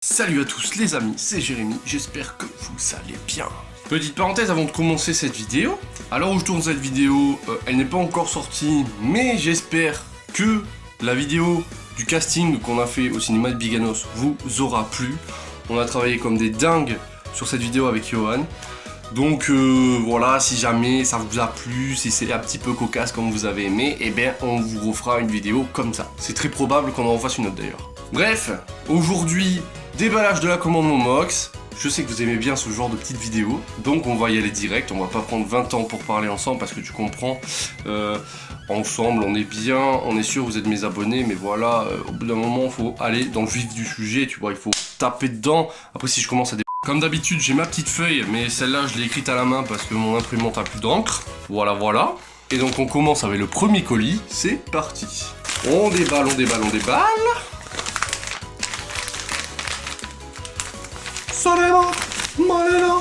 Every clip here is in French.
Salut à tous les amis, c'est Jérémy, j'espère que vous allez bien. Petite parenthèse avant de commencer cette vidéo, à l'heure où je tourne cette vidéo, elle n'est pas encore sortie, mais j'espère que la vidéo du casting qu'on a fait au cinéma de Biganos vous aura plu. On a travaillé comme des dingues sur cette vidéo avec Johan. Donc voilà, si jamais ça vous a plu, si c'est un petit peu cocasse comme vous avez aimé, eh bien on vous refera une vidéo comme ça. C'est très probable qu'on en refasse une autre d'ailleurs. Bref, aujourd'hui, déballage de la commande Momox. Je sais que vous aimez bien ce genre de petites vidéos, donc on va y aller direct. On va pas prendre 20 ans pour parler ensemble parce que tu comprends, ensemble on est bien, on est sûr vous êtes mes abonnés, mais voilà, au bout d'un moment il faut aller dans le vif du sujet, tu vois, il faut taper dedans. Après si je commence à comme d'habitude, j'ai ma petite feuille, mais celle-là, je l'ai écrite à la main parce que mon imprimante a plus d'encre. Voilà, voilà. Et donc, on commence avec le premier colis. C'est parti. On déballe, on déballe, on déballe. Solena, malena.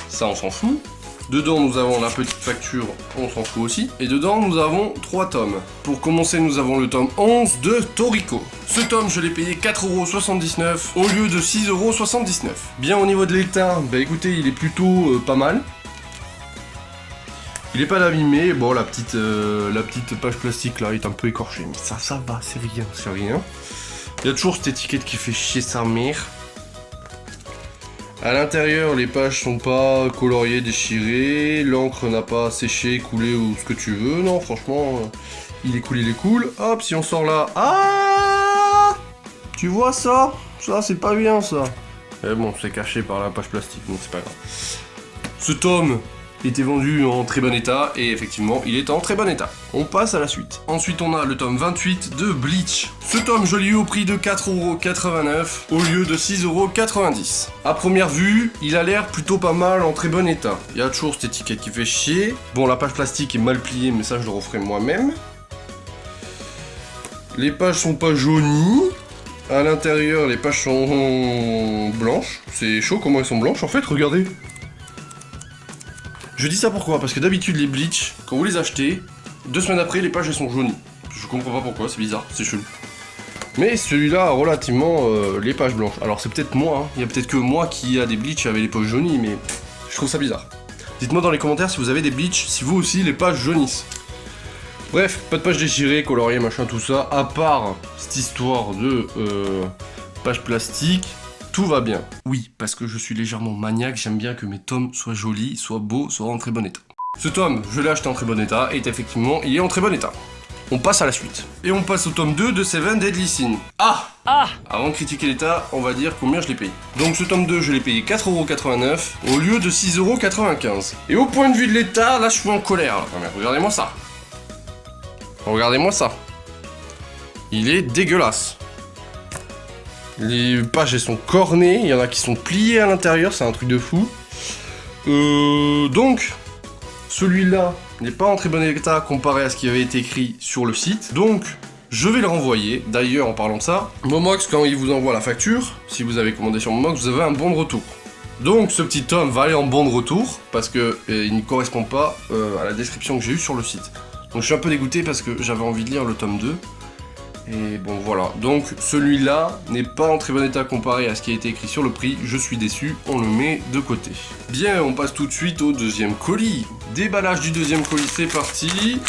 Ça, on s'en fout. Dedans, nous avons la petite facture, on s'en fout aussi. Et dedans, nous avons 3 tomes. Pour commencer, nous avons le tome 11 de Toriko. Ce tome, je l'ai payé 4,79€ au lieu de 6,79€. Bien au niveau de l'état, bah écoutez, il est plutôt pas mal. Il est pas abîmé, bon la petite page plastique là est un peu écorchée, mais ça va, c'est rien, c'est rien. Il y a toujours cette étiquette qui fait chier sa mère. À l'intérieur, les pages sont pas coloriées, déchirées, l'encre n'a pas séché, coulé ou ce que tu veux. Non, franchement, il est cool, il est cool. Hop, si on sort là... Ah, tu vois ça? Ça, c'est pas bien, ça. Mais bon, c'est caché par la page plastique, donc c'est pas grave. Ce tome était vendu en très bon état, et effectivement, il est en très bon état. On passe à la suite. Ensuite, on a le tome 28 de Bleach. Ce tome, je l'ai eu au prix de 4,89€ au lieu de 6,90€. À première vue, il a l'air plutôt pas mal, en très bon état. Il y a toujours cette étiquette qui fait chier. Bon, la page plastique est mal pliée, mais ça, je le referai moi-même. Les pages sont pas jaunies. À l'intérieur, les pages sont blanches. C'est chaud comment elles sont blanches, en fait, regardez. Je dis ça pourquoi? Parce que d'habitude les Bleach, quand vous les achetez, 2 semaines après les pages elles sont jaunies. Je comprends pas pourquoi, c'est bizarre, c'est chelou. Mais celui-là a relativement les pages blanches. Alors c'est peut-être moi, hein. Il y a peut-être que moi qui a des Bleach avec les pages jaunies, mais je trouve ça bizarre. Dites-moi dans les commentaires si vous avez des Bleach, si vous aussi les pages jaunissent. Bref, pas de pages déchirées, coloriées, machin, tout ça, à part cette histoire de pages plastiques. Tout va bien. Oui, parce que je suis légèrement maniaque, j'aime bien que mes tomes soient jolis, soient beaux, soient en très bon état. Ce tome, je l'ai acheté en très bon état, et effectivement, il est en très bon état. On passe à la suite. Et on passe au tome 2 de Seven Deadly Sins. Avant de critiquer l'état, on va dire combien je l'ai payé. Donc ce tome 2, je l'ai payé 4,89€ au lieu de 6,95€. Et au point de vue de l'état, là je suis en colère. Là. Mais regardez-moi ça. Regardez-moi ça. Il est dégueulasse. Les pages elles sont cornées, il y en a qui sont pliées à l'intérieur, c'est un truc de fou. Donc, celui-là n'est pas en très bon état comparé à ce qui avait été écrit sur le site. Donc, je vais le renvoyer. D'ailleurs, en parlant de ça, Momox, quand il vous envoie la facture, si vous avez commandé sur Momox, vous avez un bon de retour. Donc, ce petit tome va aller en bon de retour, parce que il ne correspond pas à la description que j'ai eue sur le site. Donc, je suis un peu dégoûté parce que j'avais envie de lire le tome 2. Et bon voilà, donc celui-là n'est pas en très bon état comparé à ce qui a été écrit sur le prix, je suis déçu, on le met de côté. Bien, on passe tout de suite au deuxième colis. Déballage du deuxième colis, c'est parti.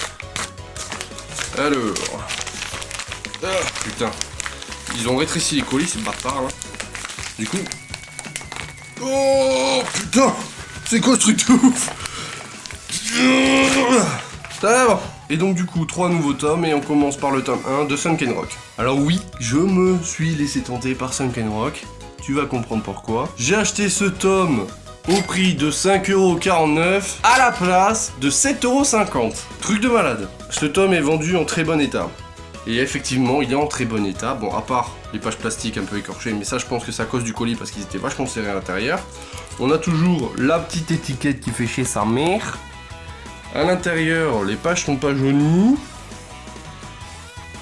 Alors... Ah, putain. Ils ont rétréci les colis, c'est bâtard là. Du coup... Oh putain. C'est quoi ce truc de ouf? Ça va. Et donc du coup, 3 nouveaux tomes, et on commence par le tome 1 de Sunken Rock. Alors oui, je me suis laissé tenter par Sunken Rock, tu vas comprendre pourquoi. J'ai acheté ce tome au prix de 5,49€ à la place de 7,50€. Truc de malade. Ce tome est vendu en très bon état. Et effectivement, il est en très bon état. Bon, à part les pages plastiques un peu écorchées, mais ça je pense que c'est à cause du colis parce qu'ils étaient vachement serrés à l'intérieur. On a toujours la petite étiquette qui fait chier sa mère. À l'intérieur, les pages sont pas jaunies.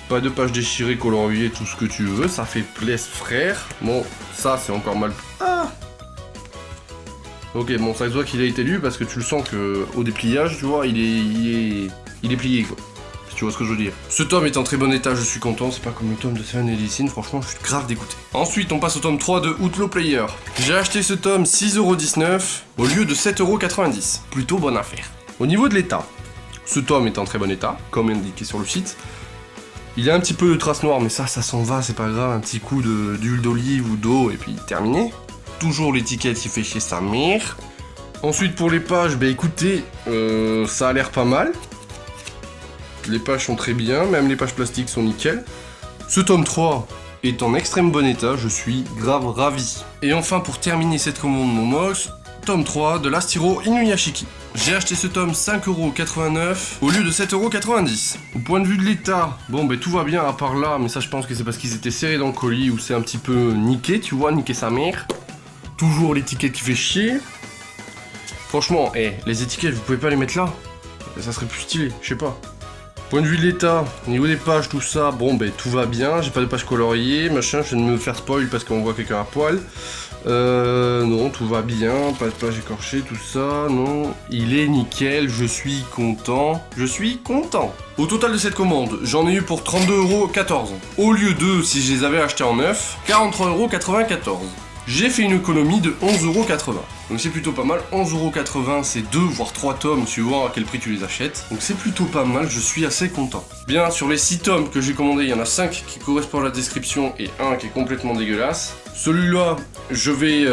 Pas de pages déchirées, coloriées, tout ce que tu veux. Ça fait plaisir, frère. Bon, ça, c'est encore mal... Ah. Ok, bon, ça se voit qu'il a été lu parce que tu le sens que au dépliage, tu vois, il est plié, quoi. Si tu vois ce que je veux dire. Ce tome est en très bon état, je suis content, c'est pas comme le tome de Seven Deadly Sins, franchement je suis grave dégoûté. Ensuite on passe au tome 3 de Outlaw Player. J'ai acheté ce tome 6,19€ au lieu de 7,90€. Plutôt bonne affaire. Au niveau de l'état, ce tome est en très bon état, comme indiqué sur le site. Il y a un petit peu de traces noires, mais ça s'en va, c'est pas grave, un petit coup d'huile d'olive ou d'eau et puis terminé. Toujours l'étiquette qui fait chier sa mère. Ensuite pour les pages, bah écoutez, ça a l'air pas mal. Les pages sont très bien, même les pages plastiques sont nickel. Ce tome 3 est en extrêmement bon état, je suis grave ravi. Et enfin pour terminer cette commande Momox, tome 3 de l'Astiro Inuyashiki. J'ai acheté ce tome 5,89€ au lieu de 7,90€. Au point de vue de l'état, bon ben tout va bien à part là, mais ça je pense que c'est parce qu'ils étaient serrés dans le colis ou c'est un petit peu niqué, tu vois, niqué sa mère. Toujours l'étiquette qui fait chier. Franchement, les étiquettes vous pouvez pas les mettre là. Ça serait plus stylé, je sais pas. Point de vue de l'état, au niveau des pages, tout ça, bon ben tout va bien, j'ai pas de pages coloriées, machin, je viens de me faire spoil parce qu'on voit quelqu'un à poil. Non, tout va bien, pas de page écorchée, tout ça, non. Il est nickel, je suis content. Au total de cette commande, j'en ai eu pour 32,14€. Au lieu de, si je les avais achetés en neuf, 43,94€. J'ai fait une économie de 11,80€. Donc c'est plutôt pas mal. 11,80€, c'est 2 voire 3 tomes suivant à quel prix tu les achètes. Donc c'est plutôt pas mal, je suis assez content. Bien, sur les 6 tomes que j'ai commandés, il y en a 5 qui correspondent à la description et 1 qui est complètement dégueulasse. Celui-là, je vais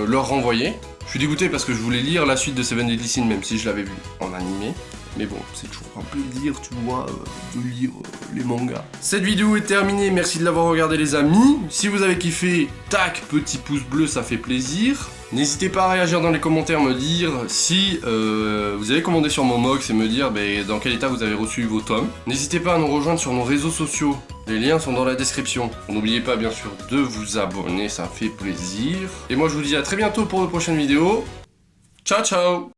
leur renvoyer. Je suis dégoûté parce que je voulais lire la suite de Seven Deadly Sins même si je l'avais vu en animé. Mais bon, c'est toujours un plaisir, tu vois, de lire les mangas. Cette vidéo est terminée, merci de l'avoir regardé les amis. Si vous avez kiffé, tac, petit pouce bleu, ça fait plaisir. N'hésitez pas à réagir dans les commentaires, me dire si vous avez commandé sur Momox et me dire dans quel état vous avez reçu vos tomes. N'hésitez pas à nous rejoindre sur nos réseaux sociaux, les liens sont dans la description. N'oubliez pas bien sûr de vous abonner, ça fait plaisir. Et moi je vous dis à très bientôt pour de prochaines vidéos. Ciao ciao.